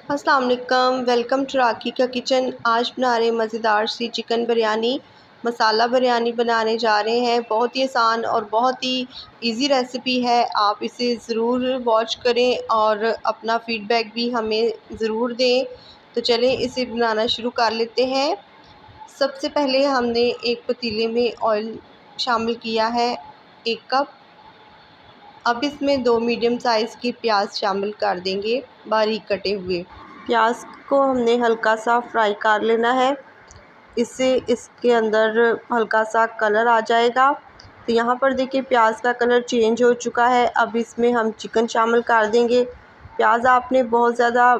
अस्सलाम वालेकुम, welcome to राकी का किचन। आज बना रहे मज़ेदार सी चिकन बिरयानी, मसाला बिरयानी बनाने जा रहे हैं। बहुत ही आसान और बहुत ही इजी रेसिपी है। आप इसे ज़रूर वॉच करें और अपना फ़ीडबैक भी हमें ज़रूर दें। तो चलें इसे बनाना शुरू कर लेते हैं। सबसे पहले हमने एक पतीले में ऑयल शामिल किया है, 1 कप। अब इसमें 2 मीडियम साइज़ के प्याज शामिल कर देंगे, बारीक कटे हुए। प्याज को हमने हल्का सा फ्राई कर लेना है, इससे इसके अंदर हल्का सा कलर आ जाएगा। तो यहाँ पर देखिए प्याज का कलर चेंज हो चुका है। अब इसमें हम चिकन शामिल कर देंगे। प्याज आपने बहुत ज़्यादा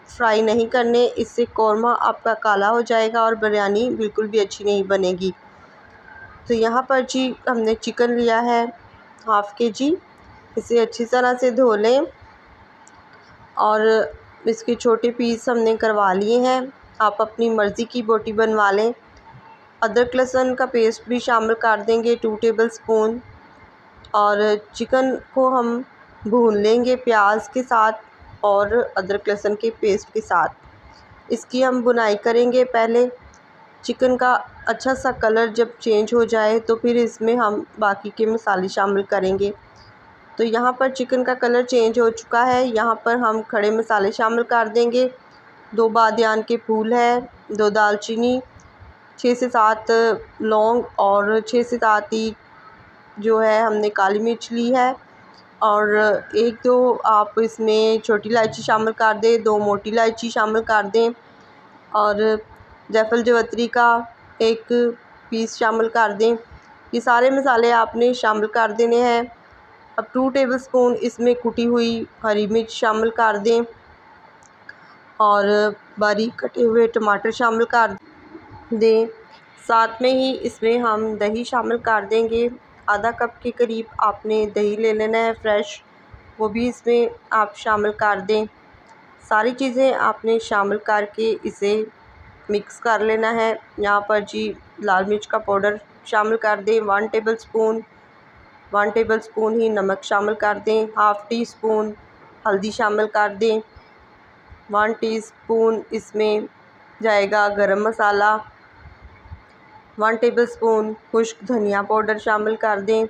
फ्राई नहीं करने, इससे कौरमा आपका काला हो जाएगा और बिरयानी बिल्कुल भी अच्छी नहीं बनेगी। तो यहाँ पर जी हमने चिकन लिया है हाफ़ केजी। इसे अच्छी तरह से धो लें और इसके छोटे पीस हमने करवा लिए हैं। आप अपनी मर्ज़ी की बोटी बनवा लें। अदरक लहसुन का पेस्ट भी शामिल कर देंगे 2 टेबलस्पून। और चिकन को हम भून लेंगे प्याज के साथ और अदरक लहसुन के पेस्ट के साथ। इसकी हम भुनाई करेंगे पहले। चिकन का अच्छा सा कलर जब चेंज हो जाए तो फिर इसमें हम बाकी के मसाले शामिल करेंगे। तो यहाँ पर चिकन का कलर चेंज हो चुका है। यहाँ पर हम खड़े मसाले शामिल कर देंगे। 2 बादियान के फूल है, 2 दालचीनी, 6 से 7 लौंग और 6 से 7 ही जो है हमने काली मिर्च ली है। और 1-2 आप इसमें छोटी इलायची शामिल कर दें, 2 मोटी इलायची शामिल कर दें और जायफल जावित्री का 1 पीस शामिल कर दें। ये सारे मसाले आपने शामिल कर देने हैं। अब 2 टेबलस्पून इसमें कुटी हुई हरी मिर्च शामिल कर दें और बारीक कटे हुए टमाटर शामिल कर दें। साथ में ही इसमें हम दही शामिल कर देंगे। आधा कप के करीब आपने दही ले लेना है फ्रेश, वो भी इसमें आप शामिल कर दें। सारी चीज़ें आपने शामिल करके इसे मिक्स कर लेना है। यहाँ पर जी लाल मिर्च का पाउडर शामिल कर दें 1 टेबलस्पून। 1 टेबलस्पून ही नमक शामिल कर दें। हाफ़ टी स्पून हल्दी शामिल कर दें। 1 टीस्पून इसमें जाएगा गरम मसाला। 1 टेबलस्पून खुश्क धनिया पाउडर शामिल कर दें।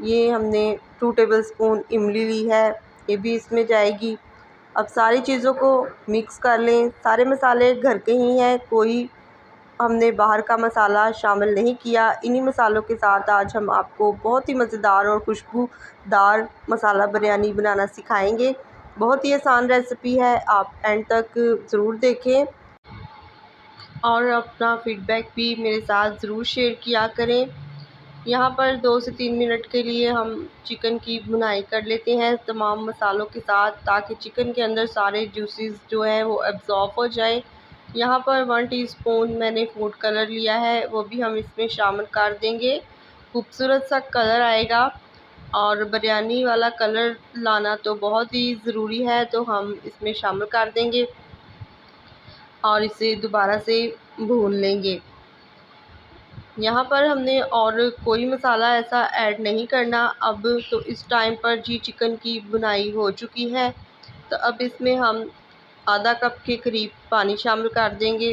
ये हमने 2 टेबलस्पून इमली ली है, ये भी इसमें जाएगी। अब सारी चीज़ों को मिक्स कर लें। सारे मसाले घर के ही हैं, कोई हमने बाहर का मसाला शामिल नहीं किया। इन्हीं मसालों के साथ आज हम आपको बहुत ही मज़ेदार और खुशबूदार मसाला बिरयानी बनाना सिखाएंगे। बहुत ही आसान रेसिपी है, आप एंड तक ज़रूर देखें और अपना फ़ीडबैक भी मेरे साथ ज़रूर शेयर किया करें। यहाँ पर 2 से 3 मिनट के लिए हम चिकन की भुनाई कर लेते हैं तमाम मसालों के साथ, ताकि चिकन के अंदर सारे जूसेस जो हैं वो एब्ज़ॉर्ब हो जाए। यहाँ पर 1 टीस्पून मैंने फूड कलर लिया है, वो भी हम इसमें शामिल कर देंगे। खूबसूरत सा कलर आएगा और बिरयानी वाला कलर लाना तो बहुत ही ज़रूरी है, तो हम इसमें शामिल कर देंगे और इसे दोबारा से भून लेंगे। यहाँ पर हमने और कोई मसाला ऐसा ऐड नहीं करना अब। तो इस टाइम पर जी चिकन की भुनाई हो चुकी है, तो अब इसमें हम आधा कप के करीब पानी शामिल कर देंगे,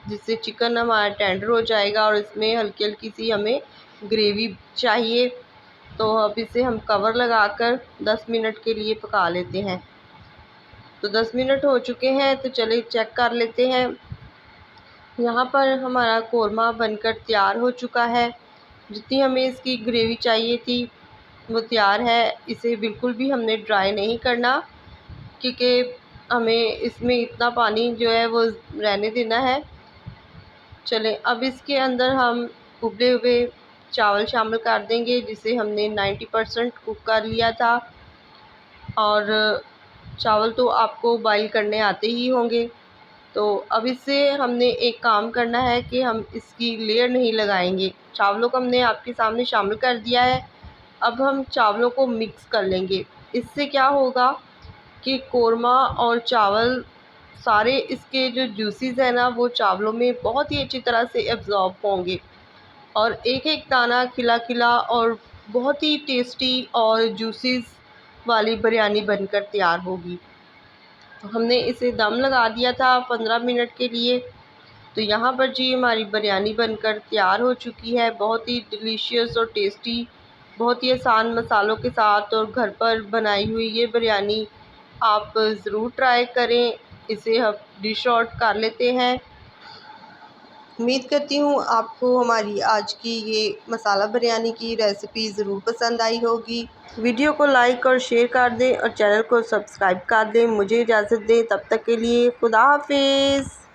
जिससे चिकन हमारा टेंडर हो जाएगा और इसमें हल्की हल्की सी हमें ग्रेवी चाहिए। तो अब इसे हम कवर लगाकर 10 मिनट के लिए पका लेते हैं। तो 10 मिनट हो चुके हैं, तो चलिए चेक कर लेते हैं। यहाँ पर हमारा कौरमा बनकर तैयार हो चुका है। जितनी हमें इसकी ग्रेवी चाहिए थी वो तैयार है। इसे बिल्कुल भी हमने ड्राई नहीं करना, क्योंकि हमें इसमें इतना पानी जो है वो रहने देना है। चलें अब इसके अंदर हम उबले हुए चावल शामिल कर देंगे, जिसे हमने 90% कुक कर लिया था। और चावल तो आपको बॉईल करने आते ही होंगे। तो अब इससे हमने एक काम करना है कि हम इसकी लेयर नहीं लगाएंगे। चावलों को हमने आपके सामने शामिल कर दिया है। अब हम चावलों को मिक्स कर लेंगे। इससे क्या होगा कि कौरमा और चावल सारे इसके जो जूसेस हैं ना, वो चावलों में बहुत ही अच्छी तरह से एब्ज़ॉर्ब होंगे और एक एक दाना खिला खिला और बहुत ही टेस्टी और जूसेस वाली बिरयानी बनकर तैयार होगी। हमने इसे दम लगा दिया था 15 मिनट के लिए। तो यहाँ पर जी हमारी बिरयानी बनकर तैयार हो चुकी है। बहुत ही डिलीशियस और टेस्टी, बहुत ही आसान मसालों के साथ और घर पर बनाई हुई ये बिरयानी आप ज़रूर ट्राई करें। इसे हम डिश आउट कर लेते हैं। उम्मीद करती हूँ आपको हमारी आज की ये मसाला बिरयानी की रेसिपी ज़रूर पसंद आई होगी। वीडियो को लाइक और शेयर कर दें और चैनल को सब्सक्राइब कर दें। मुझे इजाज़त दें, तब तक के लिए खुदा हाफिज़।